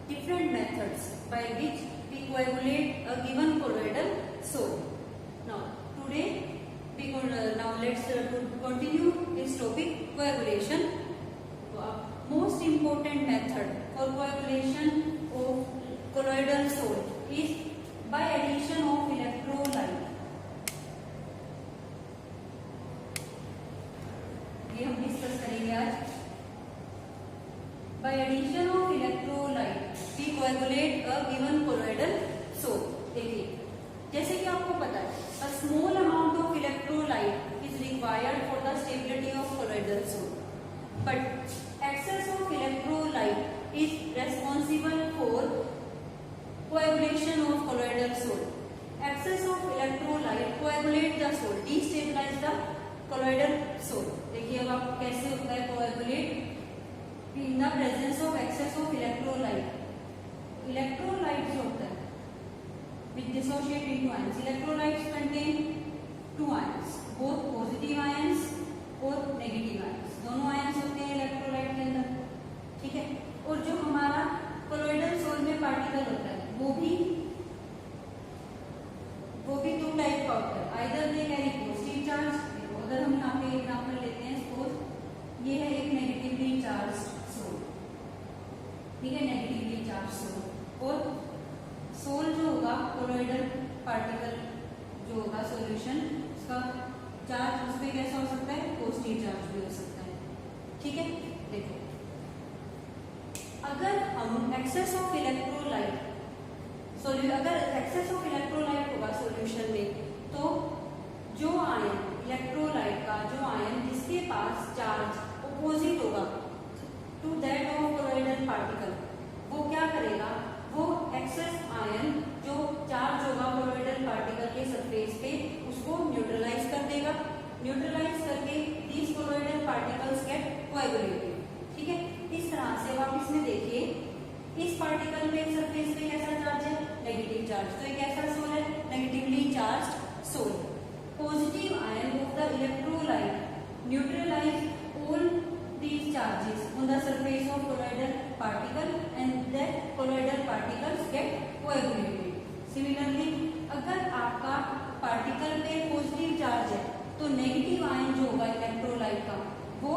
different methods by which we coagulate a given colloidal solid. Now let's continue this topic, coagulation. Most important method for coagulation of colloidal solid is by addition of electrolyte. ये हम discuss करेंगे आज. By addition of electrolyte we coagulate a given colloidal solid. देखिए, जैसे कि आपको पता है, a small amount of electrolyte is required for the stability of colloidal solid, but excess of electrolyte is responsible for coagulation of colloidal solid. Excess of electrolyte coagulate the solid, destabilize the colloidal solid. देखिए अब आप कैसे होता है coagulate in the presence of excess of electrolyte. Electrolyte जो होता है which dissociate into ions. Electrolytes contain two ions, both positive ions और negative ions. दोनों ions होते हैं electrolyte के अंदर, ठीक है. और जो हमारा colloidal solid में पार्टिकल होता है वो भी दो टाइप का होता है. Either they carry positive charge. अगर हम यहाँ पे एग्जाम्पल लेते हैं, सपोज ये है एक नेगेटिवली चार्ज सोल, ठीक है, नेगेटिवली चार्ज सोल. और सोल जो होगा कोलोइडल पार्टिकल जो होगा सॉल्यूशन, उसका चार्ज उस पे कैसा हो सकता है, पॉजिटिव चार्ज भी हो सकता है, ठीक है. देखो, अगर हम एक्सेस ऑफ इलेक्ट्रोलाइट अगर एक्सेस ऑफ इलेक्ट्रोलाइट होगा सॉल्यूशन में, तो जो आयन इलेक्ट्रोलाइट का जो आयन जिसके पास चार्ज अपोजिट होगा to that of colloidal particle, वो क्या करेगा, वो एक्सेस आयन जो चार्ज होगा कोलोइडल पार्टिकल के सरफेस पे उसको न्यूट्रलाइज कर देगा. न्यूट्रलाइज करके these colloidal particles get coagulated, ठीक है. इस तरह से आप इसमें देखिए, इस पार्टिकल पे सरफेस पे कैसा चार्ज है, नेगेटिव चार्ज. तो ये कैसा सोल है, negatively charge sol. Positive ion of the electrolyte neutralize all these charges on the surface of colloidal particle and that colloidal particles get coagulated. Similarly, अगर आपका पार्टिकल पे पॉजिटिव चार्ज है तो negative ion जो होगा electrolyte का, वो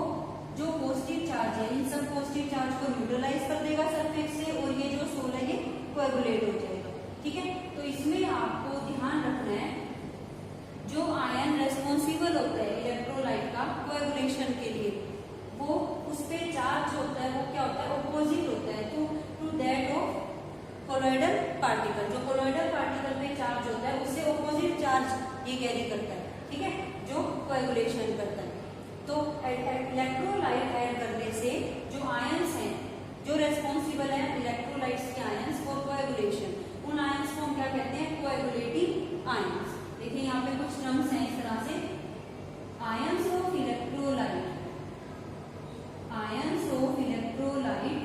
जो पॉजिटिव चार्ज है इन सब पॉजिटिव चार्ज को न्यूट्रलाइज कर देगा सरफेस से, और ये जो सोल है ये कोएगुलेट हो जाएगा, ठीक है. तो इसमें आपको ध्यान रखना है, जो आयन रेस्पॉन्सिबल होता है इलेक्ट्रोलाइट का कोएगुलेशन के लिए, वो उस पे चार्ज होता है, वो क्या होता है, ऑपोजिट होता है to that of colloidal particle. जो कोलोइडल पार्टिकल पे चार्ज होता है उससे ऑपोजिट चार्ज ये कैरी करता है, ठीक है, जो कोएगुलेशन करता है. तो इलेक्ट्रोलाइट ऐड करने से जो आयंस हैं जो रेस्पॉन्सिबल है इलेक्ट्रोलाइट्स के आयंस फॉर कोएगुलेशन, उन आयंस को हम क्या कहते हैं, कोएगुलेटिंग आयंस. देखिए यहाँ पे कुछ टर्म्स हैं इस तरह से, ions of electrolyte, ions of electrolyte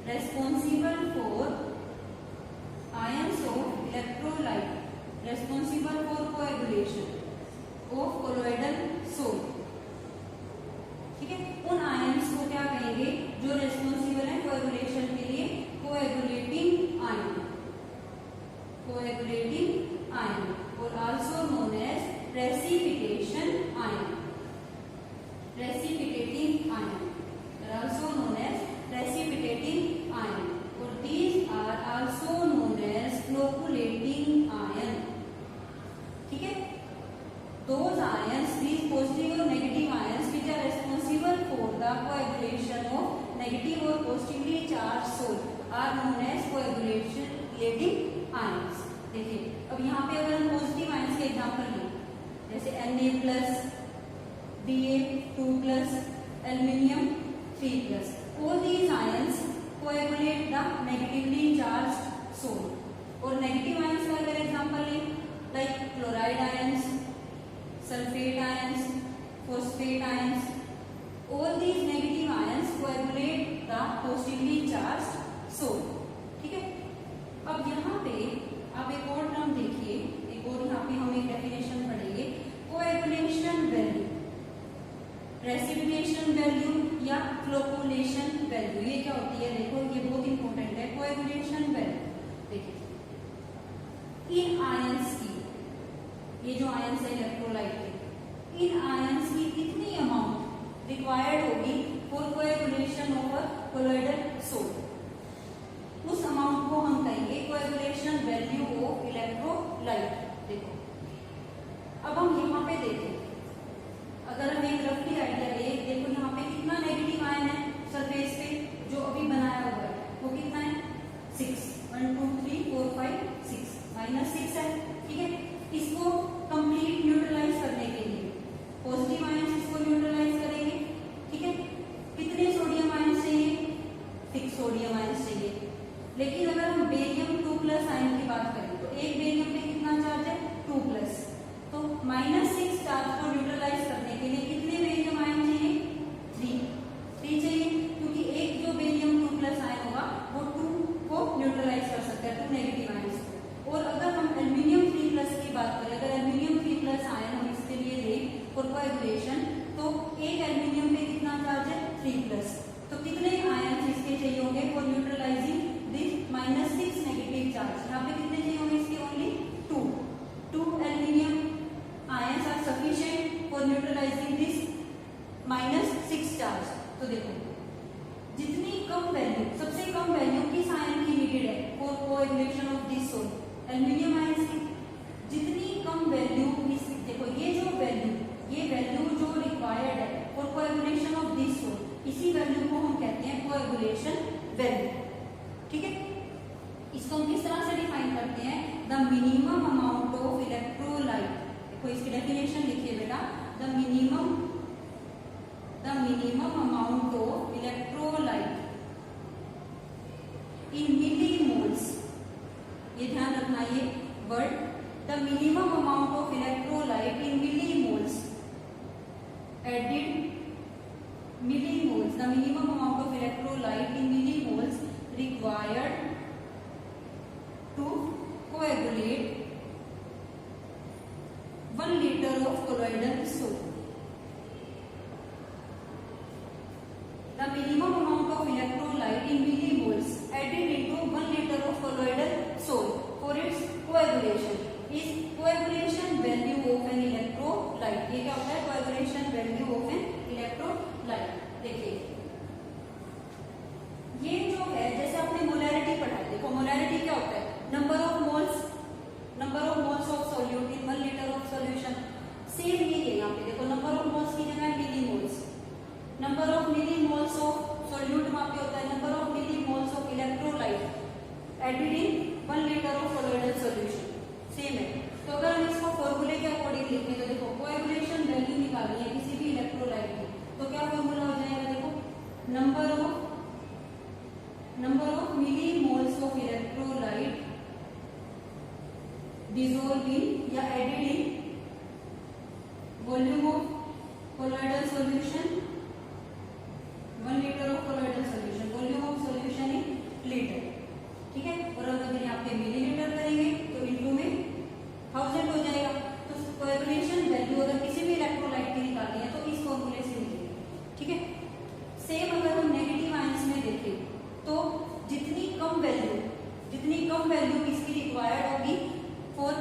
responsible for, ions of electrolyte responsible for coagulation of colloidal sol, ठीक है. उन आयंस को क्या कहेंगे, जो रेस्पॉन्सिबल है कोएगुलेशन के लिए, coagulating ion, coagulating ion or also known as precipitation ion, precipitating ion are also known as precipitating ion, or these are also known as flocculating ion, ठीक है. Those ions, these positive or negative ions which are responsible for the coagulation of negative or positively charged solid are known as coagulating ions. देखिए, अब यहाँ पे अगर हम positive ions के example लें, जैसे Na+, Ba2+, aluminium 3+, all these ions coagulate the negatively charged solid. और नेगेटिव आयंस का अगर एग्जांपल लें, like chloride ions, sulphate ions, phosphate ions, all these negative ions coagulate the positively charged solid, ठीक है. अब यहाँ पे आप एक और टर्म देखिए, एक और यहाँ पे हम एक डेफिनेशन पढ़ेंगे, कोएगुलेशन वैल्यू, प्रेसिपिटेशन वैल्यू या फ्लोकुलेशन वैल्यू, ये क्या होती है देखो, ये बहुत इंपॉर्टेंट है, कोएगुलेशन वैल्यू। देखिए इन आयंस की, ये जो आयंस है इलेक्ट्रोलाइट के, इन आयंस की कितनी अमाउंट रिक्वायर्ड होगी for coagulation of a colloidal salt, उस अमाउंट को हम कहेंगे कोएगुलेशन वैल्यू ऑफ इलेक्ट्रोलाइट। देखो अब हम यहाँ पे देखें, अगर हम एक रफली आइडिया ले, देखो यहाँ पे कितना नेगेटिव आयन है सरफेस पे जो अभी बनाया हुआ है, वो कितना है 6, 1 2 3 4 5 6, -6 है। ठीक है, इसको कंप्लीट न्यूट्रलाइज करने के लिए पॉजिटिव आयन इसको न्यूट्रलाइज करेंगे। ठीक है, कितने सोडियम आयन चाहिए, 6 सोडियम आयन चाहिए। लेकिन अगर हम बेरियम 2+ आयन की बात करें तो एक बेरियम पे कितना चार्ज है 2+, तो -6 चार्ज को न्यूट्रलाइज करने के लिए कितने बेरियम आयन चाहिए, 3 चाहिए, क्योंकि एक जो बेरियम 2+ आयन होगा वो 2 को न्यूट्रलाइज कर सकता है, 2 नेगेटिव आयन को। और अगर हम एल्यूमिनियम 3+ की बात करें, अगर एल्यूमिनियम 3+ आयन हम इसके लिए लें फॉर कोएगुलेशन, तो एक एल्यूमिनियम पे कितना चार्ज है 3+, तो कितने आयन इसके चाहिए होंगे for neutralizing this -6 negative charge, यहाँ पे कितने चाहिए होंगे इसके, only 2 aluminium ions are sufficient for neutralizing this -6 charge. तो देखो जितनी कम वैल्यू, सबसे कम वैल्यू किस आयन की नीडेड है for coagulation of this salt, aluminium ions की। जितनी कम वैल्यू इस, देखो ये वैल्यू जो रिक्वायर्ड है for coagulation of this salt, इसी वैल्यू को हम कहते हैं कोएगुलेशन वैल्यू। ठीक है, इसको हम किस तरह से डिफाइन करते हैं, the minimum amount of electrolyte. देखो इसकी डेफिनेशन लिखिए बेटा, the minimum amount of electrolyte in millimoles, ये ध्यान रखना ये word, the minimum amount of electrolyte in millimoles added, millimoles, the minimum amount of electrolyte in millimoles required to coagulate 1 liter of colloidal soap. The minimum amount of electrolyte in millimoles added into 1 liter of colloidal soap for its coagulation is coagulation value of an electrolyte. ये क्या होता है, coagulation value of an electrolyte। देखिए ये जो है, जैसे आपने मोलैरिटी पढ़ा, देखो मोलैरिटी क्या होता है, number of moles of solute in 1 litre of solution. Same ये है यहाँ पे, देखो नंबर ऑफ मोल्स की जगह millimoles, number of millimoles of solute वहां पे होता है number of millimoles of electrolyte added in 1 litre of colloidal solution, same है। तो अगर हम इसको फॉर्मूले के अकॉर्डिंग लिखें तो देखो कोएगुलेशन वैल्यू निकालनी है किसी भी इलेक्ट्रोलाइट की, तो क्या फॉर्मूला हो जाएगा, देखो number of millimoles of electrolyte dissolved in या added in volume of colloidal solution, 1 liter of colloidal solution, volume of solution in liter। ठीक है, और अगर यहाँ पे मिलीलीटर करेंगे तो इनटू में 1000 हो जाएगा। तो कोएगुलेशन वैल्यू अगर किसी भी इलेक्ट्रोलाइट की निकालनी है तो इस फॉर्मूले से मिलेगी। ठीक है, सेम अगर हम नेगेटिव आयंस में देखें तो जितनी कम वैल्यू इसकी रिक्वायर्ड होगी for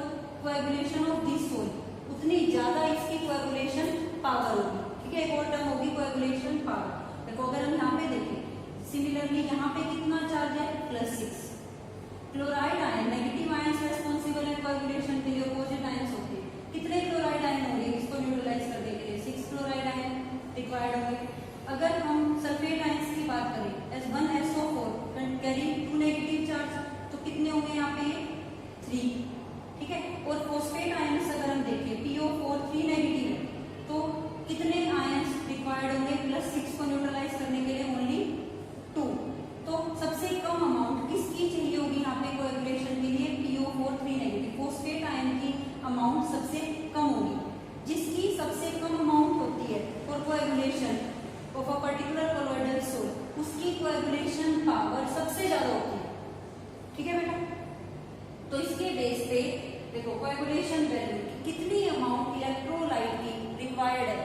coagulation of this salt, उतनी ज्यादा इसकी कोएगुलेशन पावर होगी। ठीक है, एक और टर्म होगी कोएगुलेशन पावर। देखो अगर हम यहाँ पे देखें, सिमिलरली यहाँ पे कितना चार्ज है +6, chloride ion, negative ions responsible है कोएगुलेशन के लिए, अपोजिट आयंस होते हैं। कितने क्लोराइड आयन होंगे इसको न्यूट्रलाइज करने के लिए, 6 क्लोराइड आयन रिक्वायर्ड होंगे। अगर हम सल्फेट आयंस की बात करें, H1SO4 कैरी 2 नेगेटिव चार्ज, तो कितने होंगे यहाँ पे 3। ठीक है, और फॉस्फेट आयंस अगर हम देखें PO4 3 नेगेटिव है, तो कितने आयंस रिक्वायर्ड होंगे +6 को न्यूट्रलाइज करने के लिए, ओनली 2। तो सबसे कम अमाउंट किसकी चाहिए होगी यहाँ पे कोएगुलेशन के लिए, PO4 3 नेगेटिव, फॉस्फेट आयन की अमाउंट सबसे कम होगी। जिसकी सबसे कम अमाउंट होती है for coagulation of a particular colloidal salt, उसकी कोएगुलेशन पावर सबसे ज्यादा होती है। ठीक है बेटा, तो इसके बेस पे देखो कोएगुलेशन वैल्यू कितनी अमाउंट इलेक्ट्रोलाइट की रिक्वायर्ड है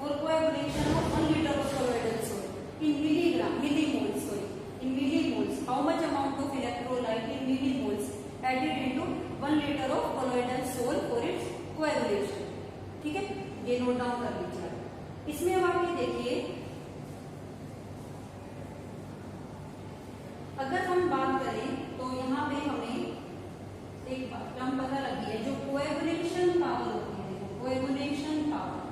for coagulation of 1 litre of colloidal salt, in milligram, millimoles, sorry, in millimoles. How much amount of electrolyte in millimoles added into 1 liter of colloidal salt for its coagulation? ठीक है, ये note down कर लीजिए। इसमें अब आप ये देखिए, अगर हम बात करें तो यहाँ पे हमें एक टर्म पता लगी है, जो कोएगुलेशन पावर होती है। कोएगुलेशन पावर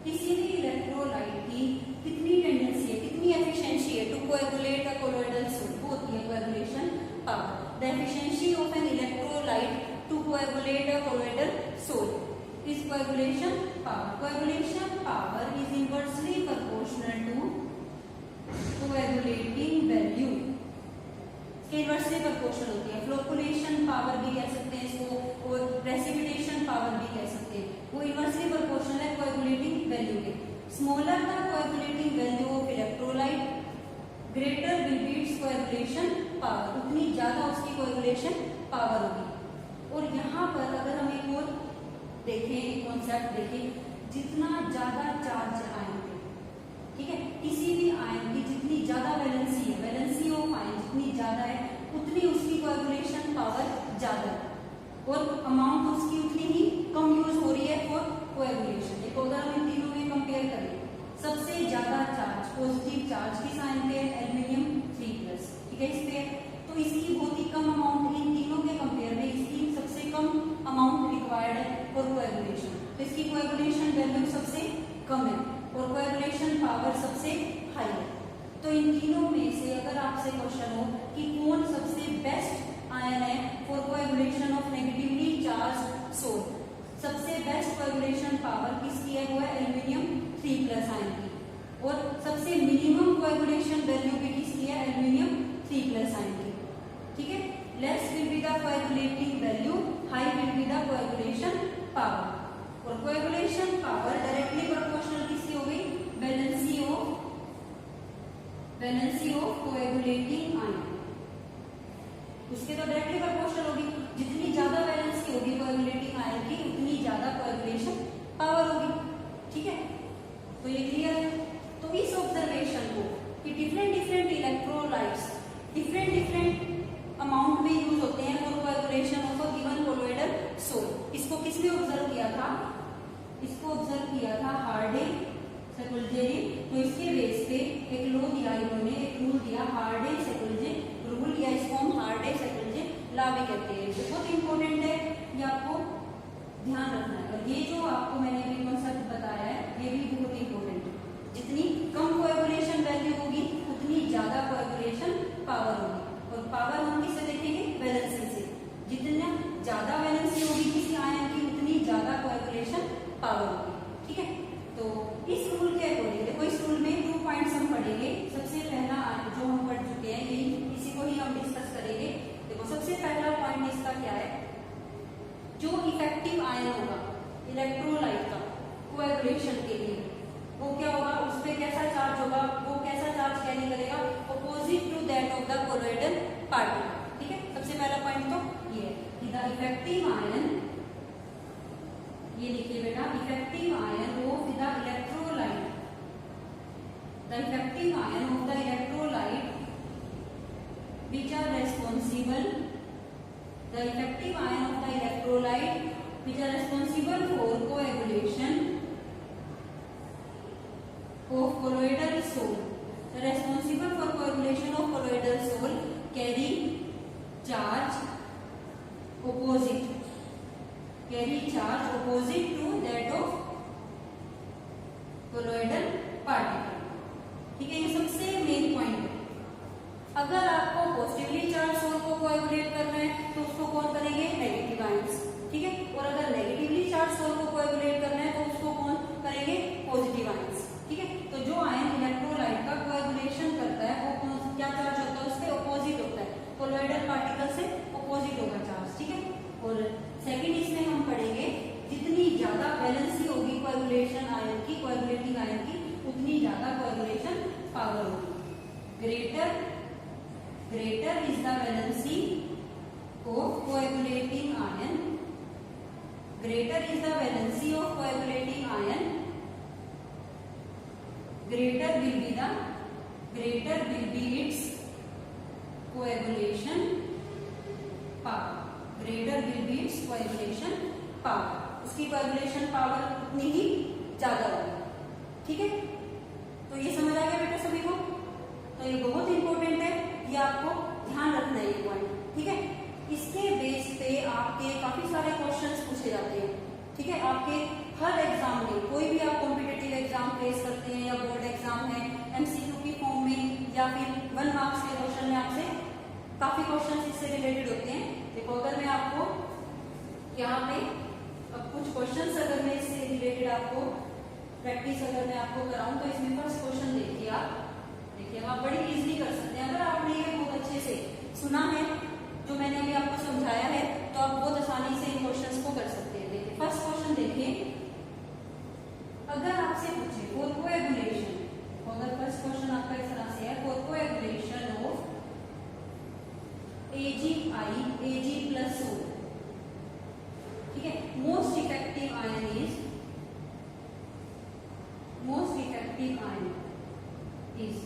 किसी भी इलेक्ट्रोलाइट की कितनी टेंडेंसी है, कितनी एफिशिएंसी है to coagulate a colloidal salt, वो होती है coagulation power. The efficiency of an electrolyte to coagulate a colloidal salt is coagulation power. Coagulation power is inversely proportional to coagulating value, inversely proportional होती है। Flocculation power भी कह सकते हैं इसको, और प्रेसिपिटेशन पावर भी कह सकते हैं। वो इनवर्सली प्रोपोर्शनल है कोएगुलेटिंग वैल्यू के। Smaller the coagulating value of electrolyte, greater will be it's coagulation power, उतनी ज्यादा उसकी कोएगुलेशन पावर होगी। और यहाँ पर अगर हम एक और देखें, कॉन्सेप्ट देखें, जितना ज्यादा चार्ज आयन, ठीक है, किसी भी आयन की जितनी ज्यादा वैलेंसी है, वैलेंसी ऑफ आयन जितनी ज्यादा है, उतनी उसकी कोएगुलेशन पावर ज्यादा है, और अमाउंट उसकी उतनी ही कम यूज हो रही है फॉर कोएगुलेशन। देखो अगर हम इन तीनों में कंपेयर करें, सबसे ज्यादा चार्ज, पॉजिटिव चार्ज किस आयन पे है? एल्यूमिनियम 3+, ठीक है, इस पे। तो इसकी बहुत ही कम अमाउंट, इन तीनों के कंपेयर में इसकी सबसे कम अमाउंट रिक्वायर्ड है फॉर कोएगुलेशन। तो इसकी कोएगुलेशन वैल्यू सबसे कम है और कोएगुलेशन पावर सबसे हाई है। तो इन तीनों में से अगर आपसे क्वेश्चन हो कि कौन सबसे बेस्ट आयन है for coagulation of negatively charge salt, सबसे बेस्ट कोएगुलेशन पावर किसकी है? वो है एल्यूमिनियम 3+ आयन की। और सबसे मिनिमम कोएगुलेशन वैल्यू भी किसकी है? एल्यूमिनियम 3+ आयन की, ठीक है। Less will be the coagulating value, high will be the coagulation power. और कोएगुलेशन पावर डायरेक्टली प्रोपोर्शनल किसकी हो गई? वैलेंसी ऑफ कोएगुलेटिंग आयन, उसके तो डायरेक्टली प्रोपोर्शनल होगी। जितनी ज्यादा वैलेंसी होगी कोएगुलेटिंग आयन की, उतनी ज्यादा कोएगुलेशन पावर होगी, ठीक है। तो ये क्लियर है। तो इस ऑब्जर्वेशन को कि डिफरेंट इलेक्ट्रोलाइट्स डिफरेंट अमाउंट में यूज होते हैं for coagulation of a given colloidal salt, इसको किसने ऑब्जर्व किया था? इसको ऑब्जर्व किया था हार्डे, सेकुल्जे। तो इसके बेस पे एक लॉ दिया इन्होंने, एक रूल दिया, हार्डे सेकुल्जे रूल, या इसको हम हार्डे सेकुल्जे लॉ भी कहते हैं। ये बहुत इंपॉर्टेंट है, ये आपको ध्यान रखना है। और ये जो आपको मैंने अभी कॉन्सेप्ट बताया है, ये भी बहुत इंपॉर्टेंट है। जितनी कम कोएगुलेशन वैल्यू होगी, उतनी ज्यादा कोएगुलेशन पावर होगी। और पावर हम किससे देखेंगे? वैलेंसी से। जितना ज्यादा वैलेंसी होगी किसी आयन की, उतनी ज्यादा कोएगुलेशन पावर होगी, ठीक है। तो इस रूल के अकॉर्डिंग देखो, इस रूल में 2 पॉइंट्स हम पढ़ेंगे। सबसे पहला जो हम पढ़ चुके हैं, यही इसी को ही हम डिस्कस करेंगे। देखो सबसे पहला पॉइंट इसका क्या है? जो इफेक्टिव आयन होगा इलेक्ट्रोलाइट का कोएगुलेशन के लिए, वो क्या होगा? उस पे कैसा चार्ज होगा? वो कैसा चार्ज कैरी करेगा? Opposite to that of the colloidal particle, ठीक है। सबसे पहला पॉइंट तो ये है कि द इफेक्टिव आयन, ये लिखिए बेटा, effective ion of the electrolyte, the effective ion of the electrolyte which are responsible, the effective ion of the electrolyte which are responsible for coagulation of colloidal salt, the responsible for coagulation of colloidal salt carry charge opposite to that of colloidal particle, ठीक है। ये सबसे main point है। अगर आपको positively charge salt को coagulate करना है तो उसको कौन करेंगे? नेगेटिव आयंस, ठीक है। और अगर नेगेटिवली चार्ज सॉल्ट को कोएगुलेट करना है तो उसको कौन करेंगे? पॉजिटिव आयंस, ठीक है। तो जो आयन इलेक्ट्रोलाइट का कोएगुलेशन करता है वो कौन, क्या चार्ज होता है? उसके ऑपोजिट होता है, कोलोइडल पार्टिकल से ऑपोजिट होगा चार्ज, ठीक है। और सेकंड इसमें हम पढ़ेंगे, जितनी ज्यादा वैलेंसी पावर, उसकी कोएगुलेशन पावर उतनी ही ज्यादा होगी। ठीक है, तो ये समझ आ गया बेटा सभी को? तो ये बहुत इंपॉर्टेंट है, ये आपको ध्यान रखना है ये पॉइंट। ठीक है, इसके बेस पे आपके काफी सारे क्वेश्चंस पूछे जाते हैं। ठीक है, आपके हर एग्जाम में, कोई भी आप कॉम्पिटिटिव एग्जाम फेस करते हैं या बोर्ड एग्जाम है, एमसीक्यू की फॉर्म में या फिर 1 मार्क्स के क्वेश्चन में आपसे काफी क्वेश्चंस इससे रिलेटेड होते हैं। देखो, अगर मैं आपको यहाँ पे अब कुछ क्वेश्चंस अगर मैं इससे रिलेटेड आपको प्रैक्टिस अगर मैं आपको कराऊं, तो इसमें फर्स्ट क्वेश्चन देखिए आप बड़ी इजीली कर सकते हैं। अगर आपने ये बहुत अच्छे से सुना है जो मैंने अभी आपको समझाया है, तो आप बहुत आसानी से इन क्वेश्चंस को कर सकते हैं। देखिए फर्स्ट क्वेश्चन देखिए, अगर आपसे पूछे फॉर कोएगुलेशन, अगर फर्स्ट क्वेश्चन आपका इस तरह से है, for coagulation of Ag plus O, ठीक है, मोस्ट इफेक्टिव आयन इज,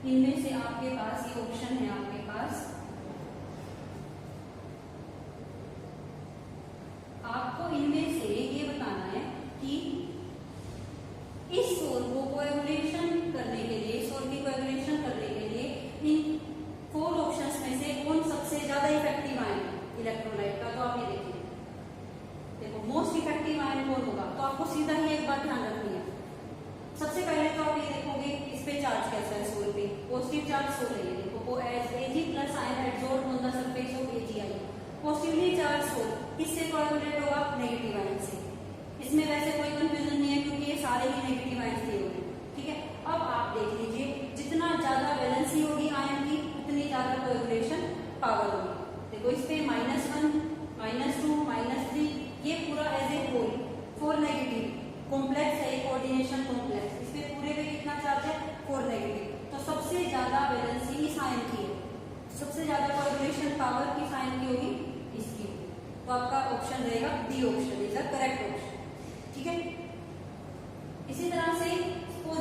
इनमें से आपके पास ये ऑप्शन है, आपके पास आपको इनमें से ये बताना है कि इस सोल को कोएगुलेशन करने के लिए, सोल की कोएगुलेशन करने के लिए इन 4 ऑप्शंस में से कौन सबसे ज्यादा इफेक्टिव आयन इलेक्ट्रोलाइट का। तो आप ये देखिए, देखो मोस्ट इफेक्टिव आयन कौन होगा, तो आपको सीधा ही एक बात ध्यान रखनी है। सबसे पहले तो आप ये देखोगे इस पे चार्ज कैसा है, सोल पे पॉजिटिव चार्ज सोल है। देखो Ag plus ion adsorb on the surface of AgI, positively charge sol किससे कोएगुलेट होगा, नेगेटिव आयन से। इसमें वैसे कोई कंफ्यूजन नहीं है क्योंकि ये सारे ही नेगेटिव आयन दिए हुए हैं। ठीक है, अब आप देख लीजिए, जितना ज्यादा वैलेंसी होगी आयन की, उतनी ज्यादा कोएगुलेशन पावर होगी। देखो इस पे -1, -2, -3, ये पूरा as a whole 4 negative complex है, कोऑर्डिनेशन कॉम्प्लेक्स, इस पे पूरे पे कितना चार्ज है, 4 नेगेटिव। तो सबसे ज्यादा वैलेंसी इस आयन की है, सबसे ज्यादा कोएगुलेशन पावर किस आयन की होगी, इसकी। तो आपका ऑप्शन रहेगा D option is the correct option. ठीक है, इसी तरह से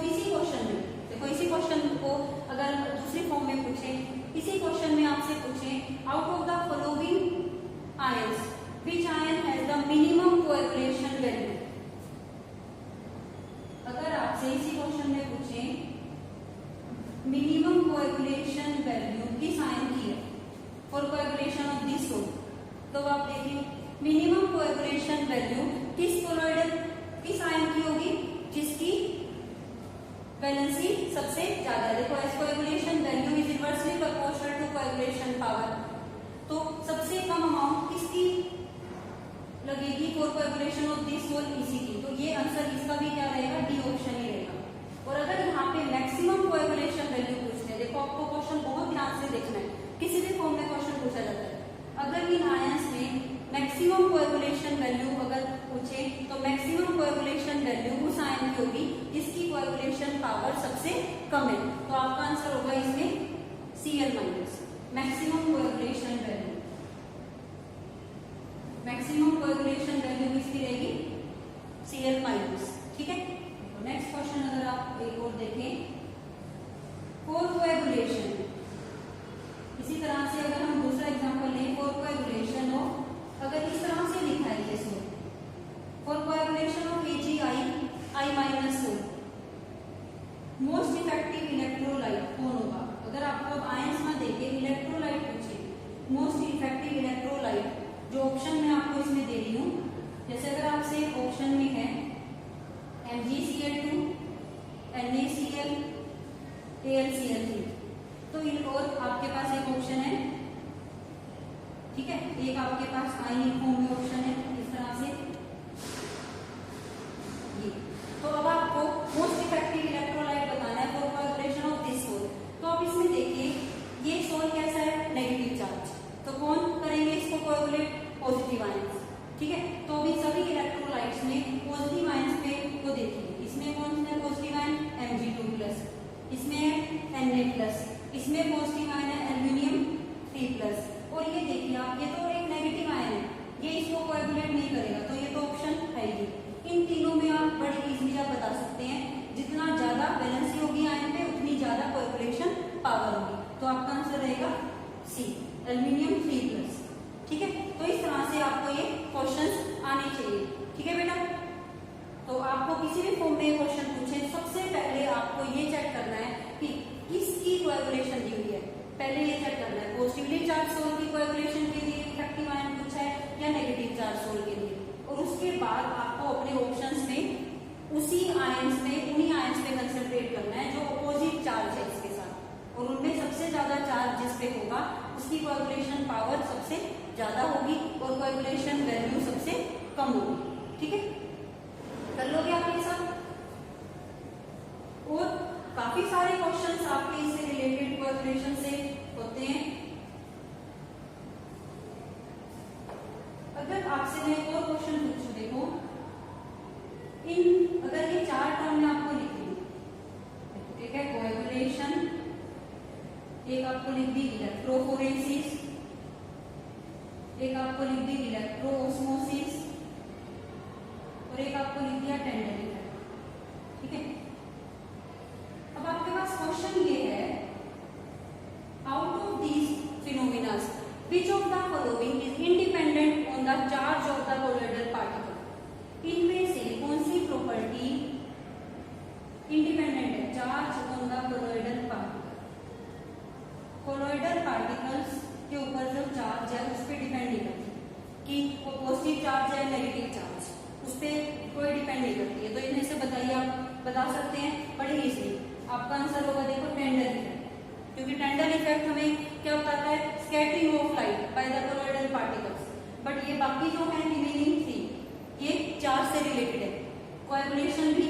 इसी क्वेश्चन में देखो, इसी क्वेश्चन को अगर दूसरी फॉर्म में पूछे, इसी क्वेश्चन में आपसे पूछे out of the following ions which ion has the minimum coagulation value. अगर आपसे इसी क्वेश्चन में पूछे मिनिमम कोएगुलेशन वैल्यू किस आयन की है for coagulation of this sol, तो आप देखिए मिनिमम कोएगुलेशन वैल्यू किस कोलॉइडल, किस आयन की होगी, जिसकी वैलेंसी सबसे ज्यादा है। देखो as coagulation value is inversely proportional to coagulation power, तो सबसे कम अमाउंट किसकी लगेगी for coagulation of this soul, इसी की। तो ये आंसर इसका भी क्या रहेगा, डी ऑप्शन ही रहेगा। और अगर यहाँ पे मैक्सिमम कोएगुलेशन वैल्यू पूछते हैं, देखो आपको क्वेश्चन बहुत ध्यान से देखना है, किसी भी फॉर्म में क्वेश्चन पूछा जाता है। अगर इन आयंस में मैक्सिमम कोएगुलेशन वैल्यू अगर पूछे, तो मैक्सिमम कोएगुलेशन वैल्यू उस आयन की होगी जिसकी कोएगुलेशन पावर सबसे कम है। तो आपका आंसर होगा इसमें Cl-, maximum coagulation value, maximum coagulation value किसकी रहेगी, Cl-। ठीक है, नेक्स्ट क्वेश्चन अगर आप एक और देखें, फॉर कोएगुलेशन, इसी तरह से अगर हम दूसरा एग्जांपल लें, फॉर कोएगुलेशन ऑफ, अगर इस तरह से लिखा है ये sol, for coagulation of AgI-, most effective electrolyte कौन होगा। अगर आपको अब आयंस में देखे इलेक्ट्रोलाइट पूछे, मोस्ट इफेक्टिव इलेक्ट्रोलाइट, जो ऑप्शन मैं आपको इसमें दे रही हूँ, जैसे अगर आपसे ऑप्शन में है MgCl2, NaCl, AlCl3, तो और आपके पास एक ऑप्शन है, ठीक है, एक आपके पास आयनिक फॉर्म में ऑप्शन है इस तरह से ये। तो अब आपको मोस्ट इफेक्टिव इलेक्ट्रोलाइट बताना है for coagulation of this sol. तो आप इसमें देखिए ये सोल कैसा है, नेगेटिव चार्ज, तो कौन करेंगे इसको कोएगुलेट, पॉजिटिव आयंस। ठीक है, तो अभी सभी इलेक्ट्रोलाइट्स में पॉजिटिव आयंस पे को देखिए, इसमें कौन सा पॉजिटिव आयन, Mg2+, इसमें Na+, इसमें पॉजिटिव आयन है एल्यूमिनियम 3+, और ये देखिए आप, ये तो एक नेगेटिव आयन है, ये इसको कोएगुलेट नहीं करेगा, तो ये तो ऑप्शन है ही। इन तीनों में आप बड़ी इजीली आप बता सकते हैं, जितना ज्यादा वैलेंसी होगी आयन पे, उतनी ज्यादा कोएगुलेशन पावर होगी। तो आपका आंसर रहेगा सी, एल्यूमिनियम 3+। ठीक है, तो इस तरह से आपको ये क्वेश्चंस आने चाहिए। ठीक है बेटा, तो आपको किसी भी फॉर्म में क्वेश्चन पूछे, सबसे पहले आपको ये चेक करना है कि किसकी कोएगुलेशन दी हुई है। पहले ये चेक करना है पॉजिटिवली चार्ज सोल की कोएगुलेशन के लिए इफेक्टिव आयन पूछा है या नेगेटिव चार्ज सोल के लिए, और उसके बाद आपको अपने ऑप्शंस में उसी आयंस में उन्हीं आयंस पे कंसंट्रेट करना है जो अपोजिट चार्ज है इसके साथ, और उनमें सबसे ज्यादा चार्ज जिस पे होगा उसकी कोएगुलेशन पावर सबसे ज्यादा होगी और कोएगुलेशन वैल्यू सबसे कम होगी। ठीक है, कर लोगे आप ये सब। और काफी सारे क्वेश्चंस आपके इससे रिलेटेड कोएगुलेशन से होते हैं। अगर आपसे मैं एक और क्वेश्चन पूछूं, देखो अगर ये चार टर्म में आपको लिख दी, एक है कोएगुलेशन, एक आपको लिख दी इलेक्ट्रोफोरेसिस, एक आपको लिख दी इलेक्ट्रोऑस्मोसिस, और एक आपको लिख दिया टेंडर इफेक्ट। ठीक है, अब आपके पास क्वेश्चन ये है, out of these phenomena which of the following is independent on the charge of the colloidal particle. इनमें से कौन सी प्रॉपर्टी इंडिपेंडेंट है charge on the colloidal particle. Colloidal particles के ऊपर जो चार्ज है उस पर डिपेंड नहीं करती कि वो पॉजिटिव चार्ज है नेगेटिव चार्ज, उस पर कोई डिपेंड नहीं करती है। तो इनमें से बताइए, आप बता सकते हैं बड़ी इजीली। आपका आंसर होगा देखो टेंडर इफेक्ट, क्योंकि टेंडर इफेक्ट हमें क्या बताता है, scattering of light by the colloidal particles. But ये बाकी जो है रिमेनिंग थी ये चार्ज से रिलेटेड है, कोएगुलेशन भी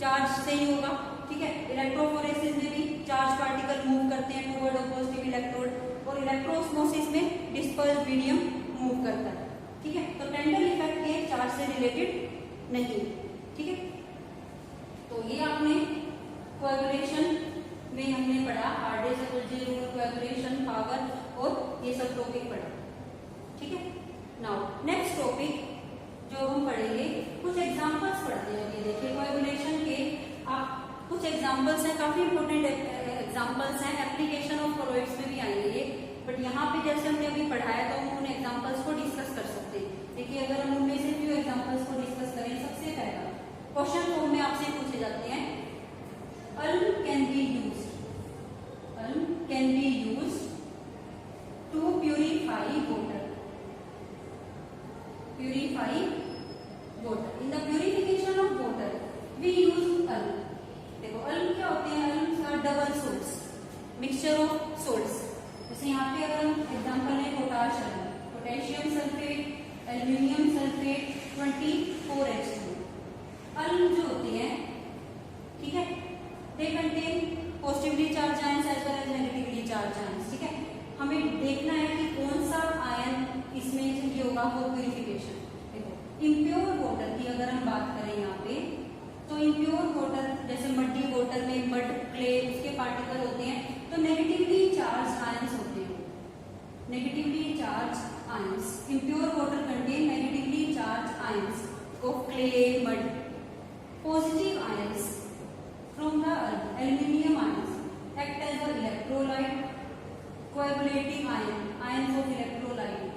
चार्ज से ही होगा। ठीक है, इलेक्ट्रोफोरेसिस में भी चार्ज पार्टिकल मूव करते हैं टुवर्ड पॉजिटिव इलेक्ट्रोड, और इलेक्ट्रोऑस्मोसिस में डिस्पर्स मीडियम मूव करता है। ठीक है, तो टेंडर इफेक्ट ये चार्ज से रिलेटेड नहीं। ठीक है, तो ये आपने कोएगुलेशन में हमने पढ़ा, हार्डे-सेकुल्जे रूल, कोएगुलेशन, पावर और ये सब टॉपिक पढ़ा। ठीक है, नाउ नेक्स्ट टॉपिक जो हम पढ़ेंगे, कुछ एग्जांपल्स पढ़ते हैं। ये देखिए कोएगुलेशन के आप कुछ एग्जांपल्स हैं, काफी इंपॉर्टेंट एग्जांपल्स हैं, एप्लीकेशन ऑफ कोलॉइड्स में भी आएंगे ये। बट यहाँ पे जैसे हमने अभी पढ़ाया तो हम उन एग्जांपल्स को डिस्कस कर सकते हैं। देखिए अगर हम उनमें से फ्यू एग्जांपल्स को डिस्कस करें, सबसे पहला क्वेश्चन फॉर्म में आपसे पूछे जाते हैं, alum can be used to purify water. In the purification of water we use alum. देखो अल्म क्या होते हैं, alum are double salts, mixture of salts. जैसे यहाँ पे अगर हम एग्जांपल लें potash alum, potassium sulphate, aluminium sulphate, 24H2। Alum जो होती है, ठीक है, they contain positively charge ions as well as negatively charge ions. ठीक है, हमें देखना है कि कौन सा आयन इसमें ये होगा वो प्यूरिफिकेशन। देखो इम्प्योर वाटर की अगर हम बात करें यहाँ पे, तो इम्प्योर वाटर जैसे मड्डी वाटर में मड, क्ले, उसके पार्टिकल होते हैं, तो नेगेटिवली चार्ज आयंस होते हैं। Negatively charge ions, impure water contain negatively charge ions of clay, mud. Positive ions from the aluminium ions act as a electrolyte, coagulating ions of electrolyte.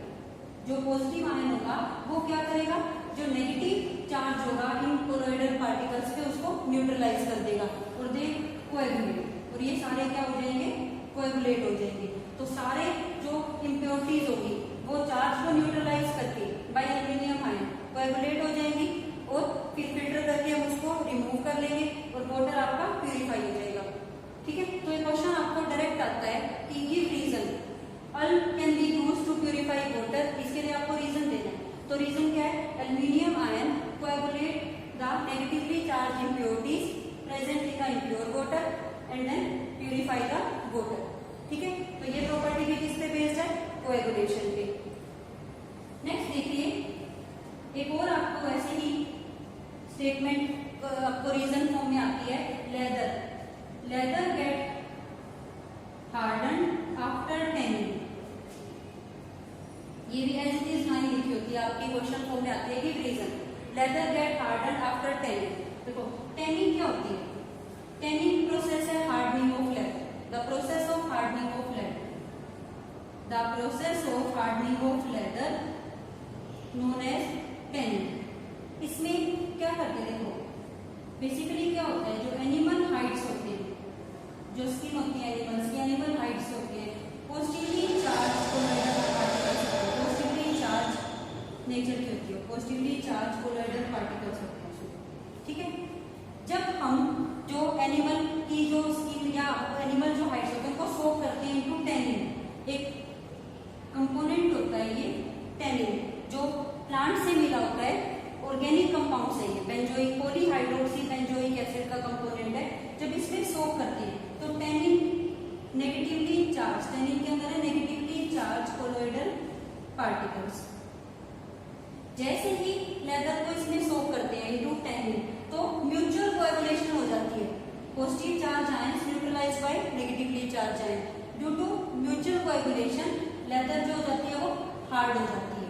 जो positive ion होगा वो क्या करेगा, जो negative charge होगा इन colloidal particles पे उसको neutralise कर देगा और दे कोएगुलेट, और ये सारे क्या हो जाएंगे, कोएगुलेट हो जाएंगे। तो सारे जो इम्प्योरिटीज होगी वो चार्ज को न्यूट्रलाइज करके बाय एल्यूमिनियम आयन कोएगुलेट हो जाएंगी, और फिर फिल्टर करके हम उसको रिमूव कर लेंगे और वाटर आपका प्यूरिफाई हो जाएगा। ठीक है, तो ये क्वेश्चन आपको डायरेक्ट आता है कि give reason alum can be used to purify water. इसके लिए आपको रीजन देना है, तो रीजन क्या है, aluminium ion coagulate the negatively charge impurities present in the impure water and then purify the water. ठीक है, तो ये प्रॉपर्टी भी किस पे बेस्ड है, कोएगुलेशन पे। नेक्स्ट देखिए, एक और आपको ऐसे ही स्टेटमेंट आपको रीजन फॉर्म में आती है, leather get harden after tanning. ये भी एज इट इज लाइन लिखी होती है आपकी, क्वेश्चन फॉर्म में आती है कि reason leather get harden after tanning. देखो टैनिंग क्या होती है, टैनिंग प्रोसेस है hardening of led, the process of hardening of led, the process of hardening of leather known as tanning. इसमें क्या करते हैं, देखो बेसिकली क्या होता है, जो एनिमल हाइड्स होते हैं, जो स्किन होती है एनिमल्स की, एनिमल हाइड्स होती है, पॉजिटिवली चार्ज कोलोइडल पार्टिकल्स होते हैं, पॉजिटिवली चार्ज नेचर की होती है, पॉजिटिवली चार्ज कोलोइडल पार्टिकल्स होते हैं, ठीक है। जब हम जो एनिमल की जो स्किन या एनिमल जो हाइड्स होते हैं उनको सोक करते हैं इनटू टैनिन, एक कंपोनेंट होता है ये टैनिन, जो प्लांट से मिला होता है, ऑर्गेनिक कंपाउंड से, ये बेंजोइक पॉलीहाइड्रोक्सी बेंजोइक एसिड का कंपोनेंट है। जब इसमें सोक करते हैं तो टैनिन नेगेटिवली चार्ज, टैनिन के अंदर है नेगेटिवली चार्ज कोलोइडल पार्टिकल्स। जैसे ही लेदर को इसमें सोक करते हैं इनटू टैनिन तो म्यूचुअल कोएगुलेशन हो जाती है, positive charge ions neutralized by negatively charge ion, due to mutual coagulation leather जो हो जाती है वो हार्ड हो जाती है।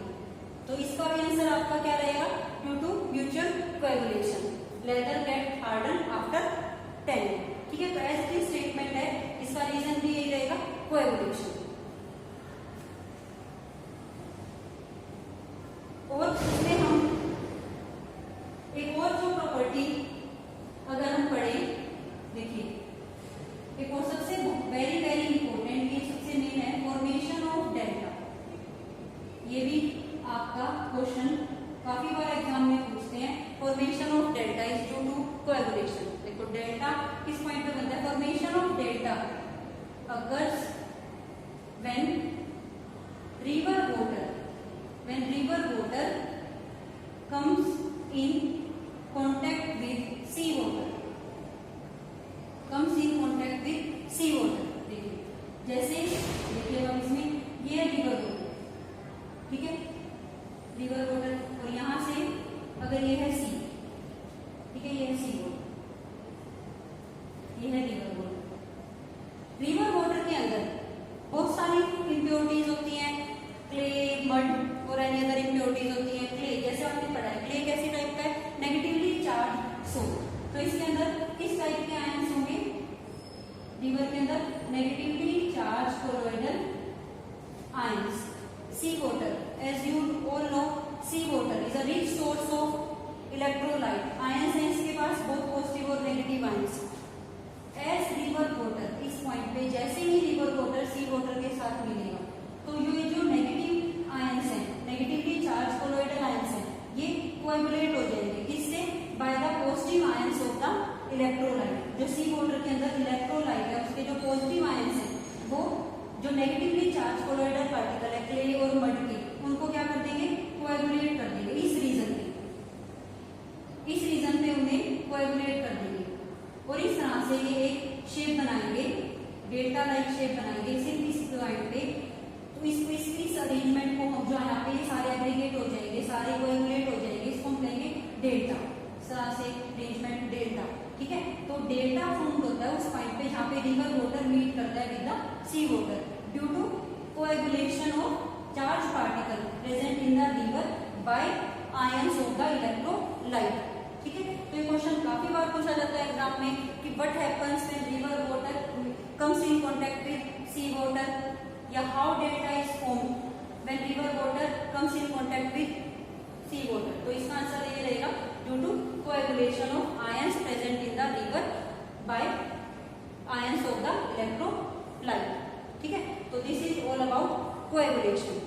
तो इसका भी आंसर आपका क्या रहेगा, due to mutual coagulation leather get harden after tanning, ठीक है। तो एज दी स्टेटमेंट है, इसका रीजन भी यही रहेगा, कोएगुलेशन। और इसमें हम एक और जो प्रॉपर्टी अगर हम पढ़ें, देखिए एक और सबसे वेरी वेरी इंपॉर्टेंट, ये सबसे मेन है, फॉर्मेशन ऑफ डेल्टा। ये भी आपका क्वेश्चन काफी बार एग्जाम में पूछते हैं, formation of delta is due to coagulation. देखो डेल्टा किस पॉइंट पे बनता है, formation of delta occurs when river water comes in contact with sea water, comes in contact with sea water। देखिए जैसे देखिए अब इसमें ये रिवर वाटर, ठीक है, रिवर वाटर, और यहां से अगर ये है सी, ठीक है, ये है सी वाटर, ये है रिवर वाटर। रिवर वाटर के अंदर बहुत सारी इम्प्योरिटीज होती हैं, क्ले, मड और एनी अदर इम्प्योरिटीज होती है। क्ले जैसे आपने पढ़ा है, क्ले कैसी टाइप का है, नेगेटिवली चार्ज सोप। तो इसके अंदर किस टाइप के आयंस होंगे, रिवर के अंदर negatively charge colloidal ions. Sea water, as you all know, sea water is a rich source of electrolyte, ions है इसके पास बहुत पॉजिटिव और negative ions. As river water, इस पॉइंट पे जैसे ही रिवर वाटर सी वाटर के साथ मिलेगा तो ये जो नेगेटिव आयंस है, नेगेटिवली चार्ज कोलोइडल आयंस है, ये कोएगुलेट हो जाएंगे, किससे, by the positive ions of the electrolyte. जो सी वाटर के अंदर इलेक्ट्रोलाइट है उसके जो पॉजिटिव आयंस है वो जो नेगेटिवली चार्ज कोलोइडल पार्टिकल है क्ले और मड के, उनको क्या कर देंगे, कोएगुलेट कर देंगे। इस रीजन पे उन्हें कोएगुलेट कर देंगे और इस तरह से ये एक शेप बनाएंगे, डेल्टा लाइक शेप बनाएंगे सिर्फ इस पॉइंट पे। तो इस अरेंजमेंट को हम जो यहाँ पे ये सारे एग्रीगेट हो जाएंगे, सारे कोएगुलेट हो जाएंगे, इसको हम कहेंगे डेल्टा। इस तरह से अरेंजमेंट डेल्टा, ठीक है। तो डेल्टा फॉर्म होता है उस पॉइंट पे जहाँ पे रिवर वाटर मीट करता है with the sea water due to coagulation of charge particle present in the river by ions of the electrolyte, ठीक है। तो ये क्वेश्चन काफी बार पूछा जाता है एग्जाम में कि what happens when river water comes in contact with sea water, या how delta is formed when river water comes in contact with sea water. तो इसका आंसर ये रहेगा, due to coagulation of ions present in the river by ions of the electrolyte, ठीक है। तो this is all about coagulation.